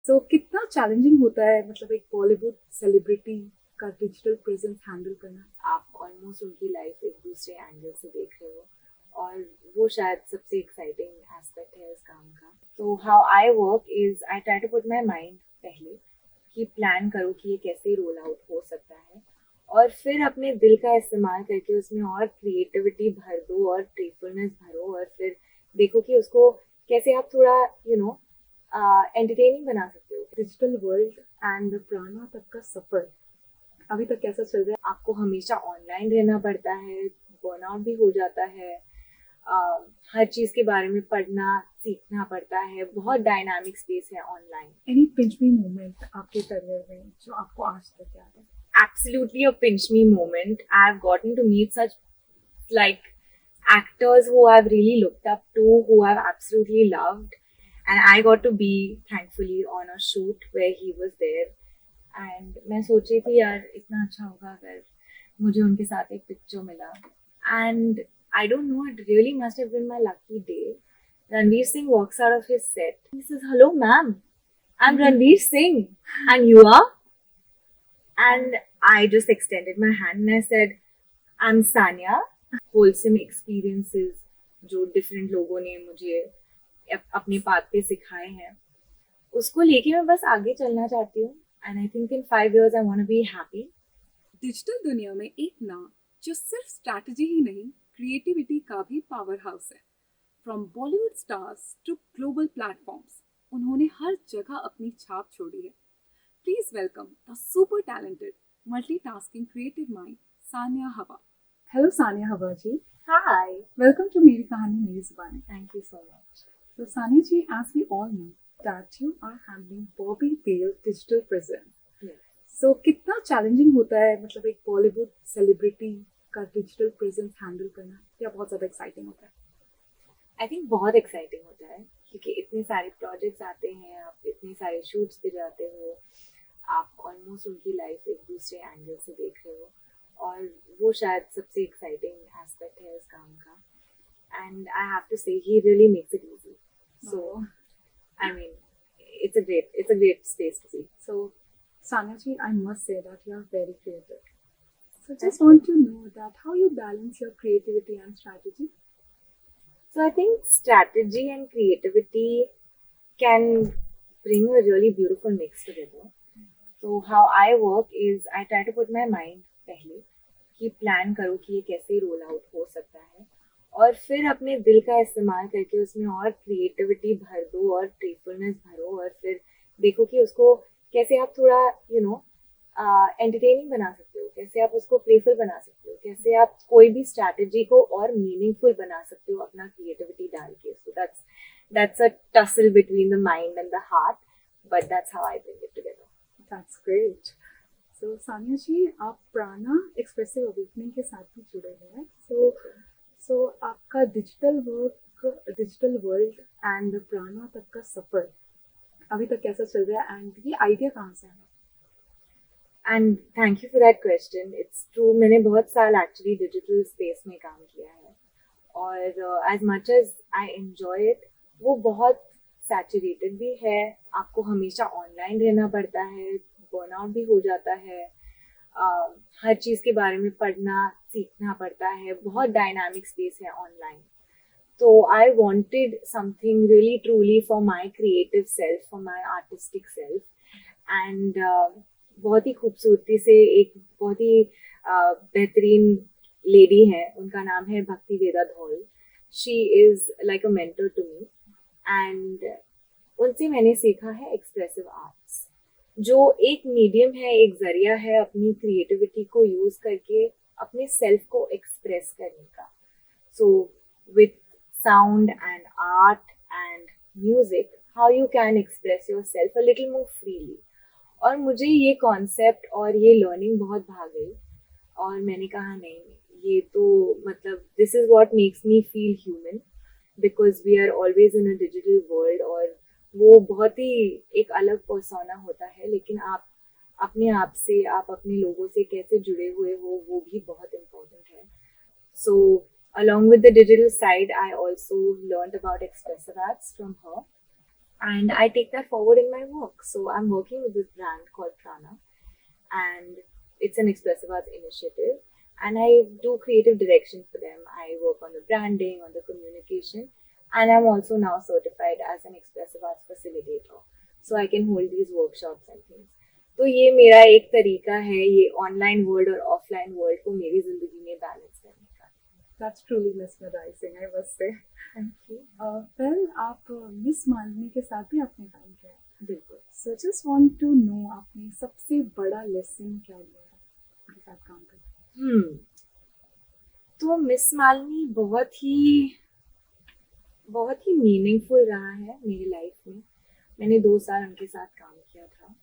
सो कितना चैलेंजिंग होता है मतलब एक बॉलीवुड सेलिब्रिटी का डिजिटल प्रेजेंस हैंडल करना? आप ऑलमोस्ट उनकी लाइफ एक दूसरे एंगल से देख रहे हो और वो शायद सबसे एक्साइटिंग एस्पेक्ट है इस काम का। तो how I work is I try to put my mind पहले कि प्लान करो कि ये कैसे रोल आउट हो सकता है, और फिर अपने दिल का इस्तेमाल करके उसमें और क्रिएटिविटी भर दो और प्लेफुलनेस भरो, और फिर देखो कि उसको कैसे आप थोड़ा एंटरटेनिंग बना सकते हो। डिजिटल वर्ल्ड एंड प्राणा तक का सफर अभी तक कैसा चल रहा है? आपको हमेशा ऑनलाइन रहना पड़ता है, बर्नआउट भी हो जाता है, हर चीज़ के बारे में पढ़ना सीखना पड़ता है, बहुत डायनामिक स्पेस है ऑनलाइन। एनी पिंच मी मोमेंट आपके करियर में जो आपको आज तक याद है? Absolutely a pinch me moment. I've gotten to meet such like actors who I've really looked up to, who I've absolutely loved, and I got to be thankfully on a shoot where he was there. And मैं सोच रही थी यार इतना अच्छा होगा अगर मुझे उनके साथ एक पिक्चर मिला। And I don't know, it really must have been my lucky day. Ranveer Singh walks out of his set. He says, "Hello, ma'am. I'm Ranveer Singh, and you are?" And I just extended my hand and I said, "I'm Sanya." Wholesome experiences जो different लोगों ने मुझे अपने path पे सिखाए हैं, उसको लेके मैं बस आगे चलना चाहती हूँ। And I think in 5 years I want to be happy. Digital दुनिया में एक नाम जो सिर्फ स्ट्रैटेजी ही नहीं, क्रिएटिविटी का भी पावर हाउस है। From Bollywood stars to global platforms, उन्होंने हर जगह अपनी छाप छोड़ी है। Please welcome the super talented multitasking creative mind Sania Hawa. Hello Sania हवा जी, हाय। वेलकम टू मेरी कहानी मेरी जुबानी। Thank you so much. So Sani ji, as we all know that you are handling Bobby Dale digital presence. So कितना challenging होता है मतलब एक बॉलीवुड सेलिब्रिटी का डिजिटल प्रेजेंस हैंडल करना, या बहुत ज़्यादा एक्साइटिंग होता है? आई थिंक बहुत एक्साइटिंग होता है क्योंकि इतने सारे प्रोजेक्ट्स आते हैं, आप इतने सारे शूट्स पे जाते हो, आप ऑलमोस्ट उनकी लाइफ एक दूसरे एंगल से देख रहे हो, और वो शायद सबसे एक्साइटिंग एस्पेक्ट है इस काम का। And I have to say, he really makes it easy. So, I mean, it's a great space to be. So, Sanya ji, I must say that you are very creative. So, just want to know that how you balance your creativity and strategy. So, I think strategy and creativity can bring a really beautiful mix together. So, how I work is I try to put my mind पहले कि plan करो कि ये कैसे roll out हो सकता है, और फिर अपने दिल का इस्तेमाल करके उसमें और क्रिएटिविटी भर दो और प्लेफुलनेस भरो, और फिर देखो कि उसको कैसे आप थोड़ा एंटरटेनिंग बना सकते हो, कैसे आप उसको प्लेफुल बना सकते हो, कैसे आप कोई भी स्ट्रैटेजी को और मीनिंगफुल बना सकते हो अपना क्रिएटिविटी डाल के। सो that's a tussle between the mind and the heart, but that's how I bring it together. That's great. So Sania जी, आप प्राणा एक्सप्रेसिव अवेकनिंग के साथ भी जुड़े हुए हैं। सो आपका digital work, digital world and प्राणा तक का सफर अभी तक कैसा चल रहा है, एंड ये आइडिया कहाँ से आया? And thank you for that question. It's true, मैंने बहुत साल एक्चुअली डिजिटल स्पेस में काम किया है, और as much as I enjoy it, वो बहुत सैचुरेटेड भी है। आपको हमेशा ऑनलाइन रहना पड़ता है, बर्नआउट भी हो जाता है, हर चीज़ के बारे में पढ़ना सीखना पड़ता है, बहुत डायनामिक स्पेस है ऑनलाइन। तो I wanted something really truly for my creative self, for my artistic self. And बहुत ही खूबसूरती से एक बहुत ही बेहतरीन लेडी है, उनका नाम है Bhakti Veda Dhaul. She is like a mentor to me, and उनसे मैंने सीखा है एक्सप्रेसिव आर्ट्स, जो एक मीडियम है, एक जरिया है अपनी क्रिएटिविटी को यूज करके अपने सेल्फ को एक्सप्रेस करने का। So with sound and art and music, how you can express yourself a little more freely. और मुझे ये कॉन्सेप्ट और ये लर्निंग बहुत भा गई, और मैंने कहा नहीं, ये तो मतलब this is what makes me feel human, because we are always in a digital world, और वो बहुत ही एक अलग पर्सोना होता है, लेकिन आप अपने आप से, आप अपने लोगों से कैसे जुड़े हुए हो, वो भी बहुत इम्पोर्टेंट है। सो along with the digital side, I also learned about expressive arts from her. and I take that forward in my work. So I'm working with this brand called Prana, and it's an expressive arts initiative. And I do creative direction for them. I work on the branding, on the communication, and I'm also now certified as an expressive arts facilitator. So I can hold these workshops and things. तो ये मेरा एक तरीका है ये online world और offline world को मेरी जिंदगी में बैलेंस करने का. That's truly mesmerizing, I must say. Thank you. Well, आप मिस मालिनी के साथ भी आपने काम किया है. बिल्कुल. So just want to know आपने सबसे बड़ा लेसन क्या लिया है उनके साथ काम करके. तो मिस मालिनी बहुत ही मीनिंगफुल रहा है मेरी लाइफ में. मैंने 2 साल उनके साथ काम किया था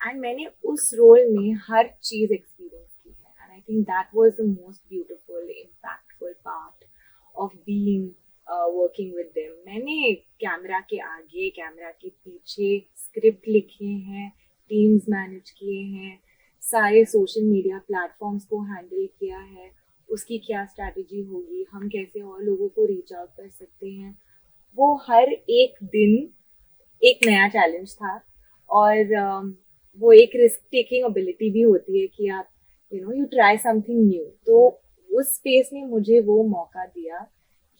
एंड मैंने उस रोल में हर चीज़ एक्सपीरियंस की है. And I think that was the most beautiful impactful part of being working with them. मैंने कैमरा के आगे, कैमरा के पीछे स्क्रिप्ट लिखे हैं, टीम्स मैनेज किए हैं, सारे सोशल मीडिया प्लेटफॉर्म्स को हैंडल किया है, उसकी क्या स्ट्रैटेजी होगी, हम कैसे और लोगों को रीच आउट कर सकते हैं. वो हर एक दिन एक नया चैलेंज था और वो एक रिस्क टेकिंग एबिलिटी भी होती है कि आप यू ट्राई समथिंग न्यू. तो उस स्पेस ने मुझे वो मौका दिया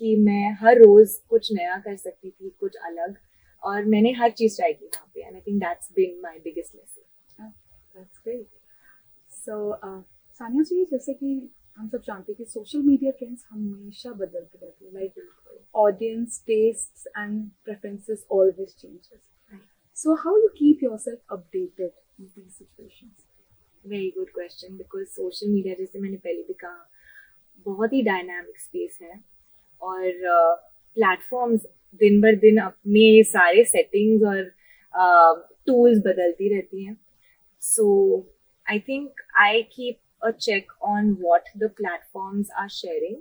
कि मैं हर रोज कुछ नया कर सकती थी, कुछ अलग, और मैंने हर चीज ट्राई की वहाँ पे. And I think that's been my biggest lesson. That's great. So, Sania ji, जैसे कि हम सब जानते हैं कि सोशल मीडिया ट्रेंड्स हमेशा बदलते रहते हैं. Like audience tests and preferences always changes. So how you keep yourself updated in these situations? Very good question. Because social media, जैसे मैंने पहले भी कहा, बहुत ही डायनामिक स्पेस है और प्लेटफॉर्म्स दिन भर दिन अपने सारे सेटिंग्स और टूल्स बदलती रहती हैं. So I think I keep a check on what the platforms are sharing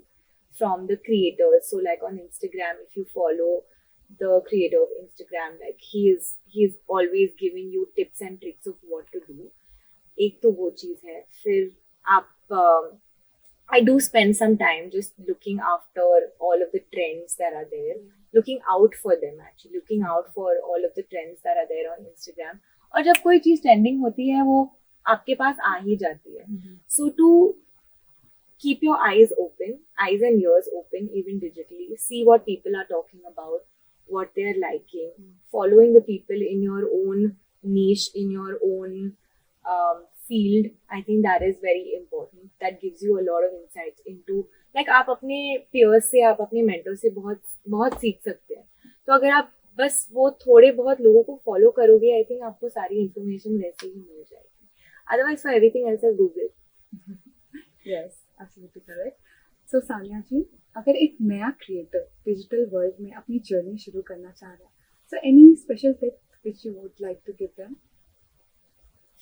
from the creators. So like on Instagram, if you follow the creator of Instagram, like he's always giving you tips and tricks of what to do. एक तो वो चीज है. फिर आप I do spend some time just looking after all of the trends that are there, looking out for them, actually looking out for all of the trends that are there on Instagram. और जब कोई चीज trending होती है वो आपके पास आ ही जाती है. So to keep your eyes and ears open, even digitally, see what people are talking about, what they're liking, following the people in your own niche, in your own field. I think that is very important. That gives you a lot of insights into, like, आप अपने peers से, आप अपने mentors से बहुत बहुत सीख सकते हैं. तो अगर आप बस वो थोड़े बहुत लोगों को फॉलो करोगे, आई थिंक आपको सारी इन्फॉर्मेशन वैसे ही मिल जाएगी. Otherwise, for everything else, is Google. Yes, absolutely correct. So Sania जी, अगर एक नया क्रिएटर डिजिटल वर्ल्ड में अपनी जर्नी शुरू करना चाह रहा है, so any special tip which you would like to give them?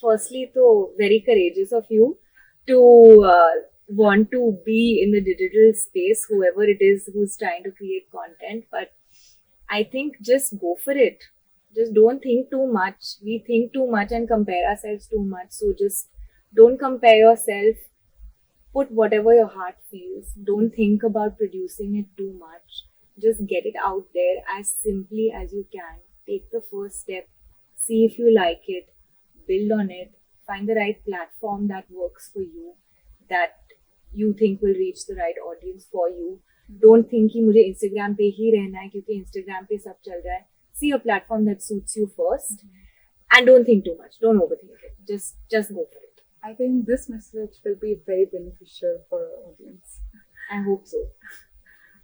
Firstly, तो very courageous of you to want to be in the digital space, whoever it is who's trying to create content. But I think just go for it. Just don't think too much. We think too much and compare ourselves too much. So just don't compare yourself. Put whatever your heart feels. Don't think about producing it too much. Just get it out there as simply as you can. Take the first step. See if you like it. Build on it. Find the right platform that works for you, that you think will reach the right audience for you. Don't think कि मुझे Instagram पे ही रहना है क्योंकि Instagram पे सब चल रहा है. See a platform that suits you first, and don't think too much. Don't overthink it. Just go for it. I think this message will be very beneficial for our audience. I hope so.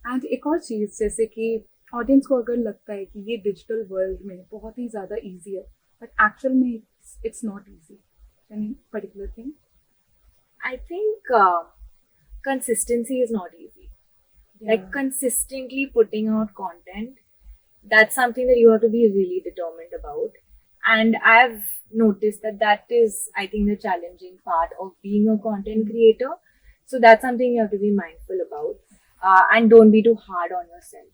And एक और चीज़, जैसे कि audience को अगर लगता है कि ये डिजिटल वर्ल्ड में बहुत ही ज़्यादा इजी है, बट एक्चुअल में it's not easy. Any particular thing? I think consistency is not easy. Yeah. Like consistently putting out content, that's something that you have to be really determined about. And I've noticed that is, I think, the challenging part of being a content creator. So that's something you have to be mindful about. And don't be too hard on yourself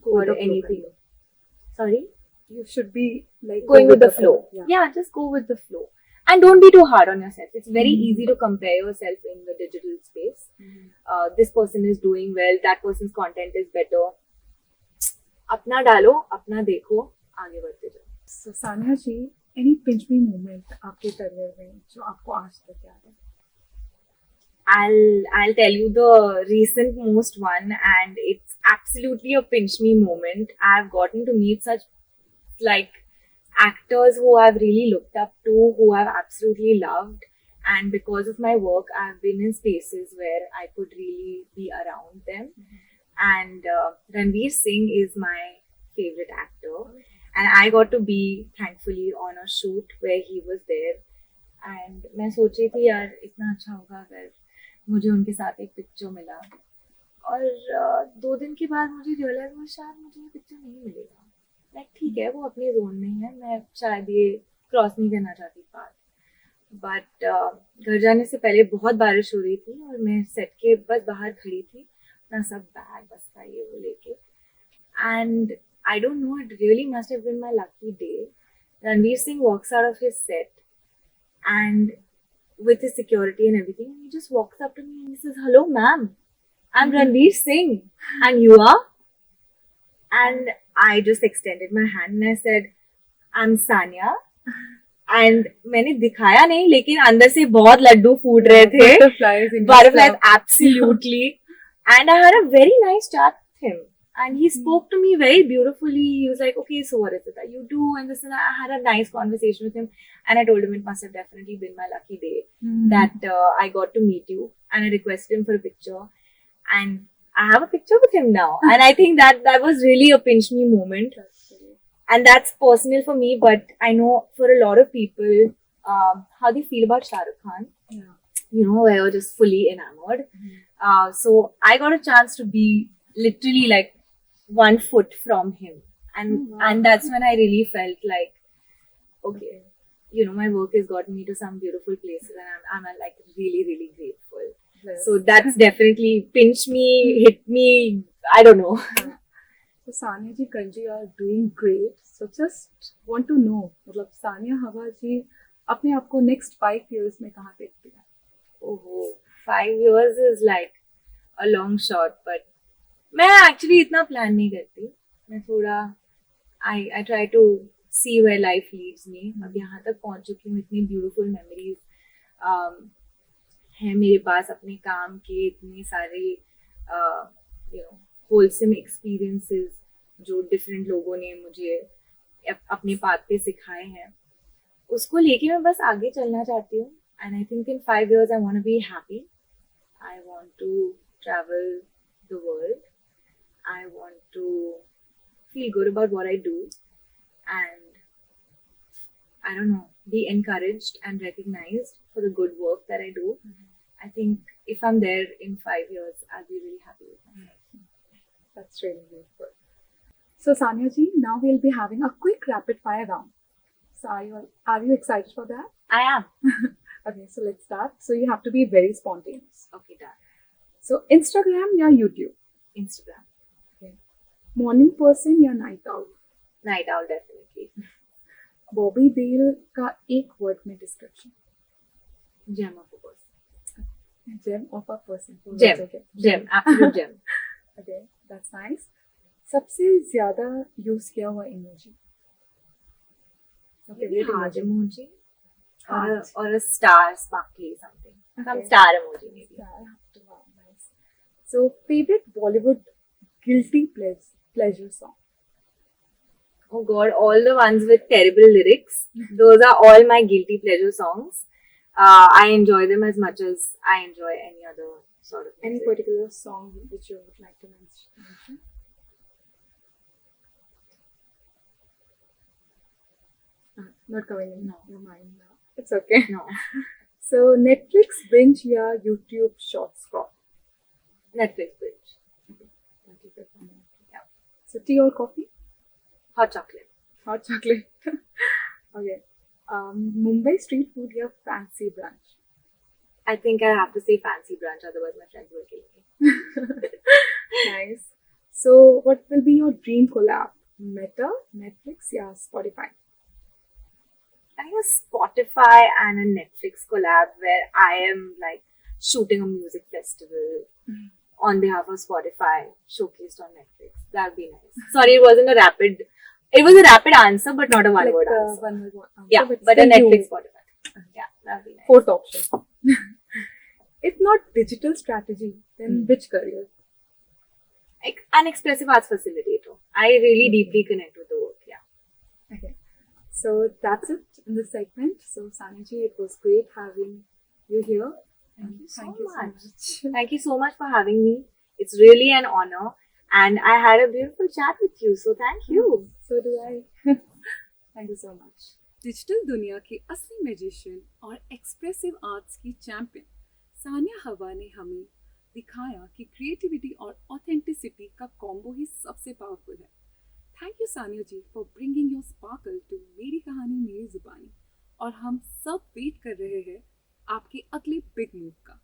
for anything. Sorry? You should be like going with the flow. Yeah, just go with the flow. And don't be too hard on yourself. It's very easy to compare yourself in the digital space. This person is doing well, that person's content is better. अपना डालो, अपना देखो, आगे बढ़ते जाओ. So Sania ji, any pinch me moment आपके career में जो आपको आज तक याद है? I'll tell you the recent most one, and it's absolutely a pinch me moment. I've gotten to meet such like actors who I've really looked up to, who I've absolutely loved, and because of my work, I've been in spaces where I could really be around them. And Ranveer Singh is my favorite actor, and I got to be thankfully on a shoot where he was there. And मैं सोच रही थी यार इतना अच्छा होगा अगर मुझे उनके साथ एक पिक्चर मिला, और 2 दिन के बाद मुझे रियलाइज हुआ शायद मुझे ये पिक्चर नहीं मिलेगा. लाइक ठीक है, वो अपनी जोन में है, मैं शायद ये क्रॉस नहीं करना चाहती बात. बट घर जाने से पहले बहुत बारिश हो रही थी और मैं सेट के बस बाहर खड़ी थी, अपना सब बैग बस्ता ये वो लेके, and I don't know, it really must have been my lucky day. Ranveer Singh walks out of his set and with his security and everything, and he just walks up to me and he says, "Hello, ma'am, I'm Ranveer Singh, and you are?" And I just extended my hand and I said, "I'm Sania." And मैंने दिखाया नहीं, लेकिन अंदर से बहुत लड्डू फूट रहे थे. Butterflies, absolutely. And I had a very nice chat with him. And he spoke to me very beautifully. He was like, "Okay, so what is it that you do?" And this and that. I had a nice conversation with him. And I told him it must have definitely been my lucky day that I got to meet you. And I requested him for a picture. And I have a picture with him now. And I think that was really a pinch me moment. And that's personal for me. But I know for a lot of people, how they feel about Shah Rukh Khan. Yeah. You know, they were just fully enamored. So I got a chance to be literally like 1 foot from him, and that's when I really felt like, okay, you know, my work has gotten me to some beautiful places, and I'm like really really grateful. Yes. So that's definitely pinched me, hit me, I don't know. So Sania ji, Kanji, you are doing great. So just want to know, मतलब सानिया हवा जी अपने आप को next 5 years में कहाँ देखती है? Oh, 5 years is like a long shot, but मैं एक्चुअली इतना प्लान नहीं करती. मैं थोड़ा I try to see where life leads me. अब यहाँ तक पहुँच चुकी हूँ, इतनी ब्यूटीफुल मेमोरीज हैं मेरे पास अपने काम के, इतने सारे यू नो होलसम एक्सपीरियंसेस जो डिफरेंट लोगों ने मुझे अपने पाथ पे सिखाए हैं, उसको लेके मैं बस आगे चलना चाहती हूँ. And I think in 5 years I want to be happy. I want to travel the world. I want to feel good about what I do, and I don't know, be encouraged and recognized for the good work that I do. I think if I'm there in 5 years, I'll be really happy with myself. That's really beautiful. So Sania ji, now we'll be having a quick rapid fire round. So are you excited for that? I am. Okay, so let's start. So you have to be very spontaneous. Okay, done. So Instagram या YouTube? Instagram. Morning person या night out? Night out definitely. Bobby Deol का एक word में description? Gem of a person. Gem of a person. Gem absolute gem. Okay, that's nice. सबसे ज्यादा use किया हुआ emoji? Heart emoji or a star sparkly something. Some star emoji maybe. Wow, nice. So favorite Bollywood guilty pleasure song? Oh God, all the ones with terrible lyrics. Those are all my guilty pleasure songs. I enjoy them as much as I enjoy any other sort of music. Any particular song which you would like to mention? Not coming in your mind now. It's okay. No. So Netflix binge या YouTube short scroll? Netflix binge. Yeah. So tea or coffee? Hot chocolate. Hot chocolate. Okay. Mumbai street food या fancy brunch? I think I have to say fancy brunch, otherwise my friends will kill me. Nice. So what will be your dream collab? Meta, Netflix या Spotify? I think a Spotify and a Netflix collab where I am like shooting a music festival on behalf of Spotify, showcased on Netflix. That would be nice. Sorry, it wasn't a rapid It was a rapid answer, but not a one-word answer. One word answer, Yeah, but a still Netflix you. Spotify. Yeah, that'd be nice. Fourth option. If not digital strategy, then which career? Like an expressive arts facilitator. I really deeply connect with the work. Yeah. Okay. So that's it in this segment. So Sanaji, it was great having you here. Thank you so Thank you so much. much. Thank you so much for having me. It's really an honor. And I had a beautiful chat with you. So thank you. So do I. Thank you so much. Digital दुनिया के असली magician और expressive arts की champion Sania हवा ने हमें दिखाया कि क्रिएटिविटी और ऑथेंटिसिटी का कॉम्बो ही सबसे पावरफुल है. Thank you Sania ji for bringing your sparkle to मेरी कहानी मेरी जुबानी. और हम सब वेट कर रहे हैं आपके अगले बिग मूव का.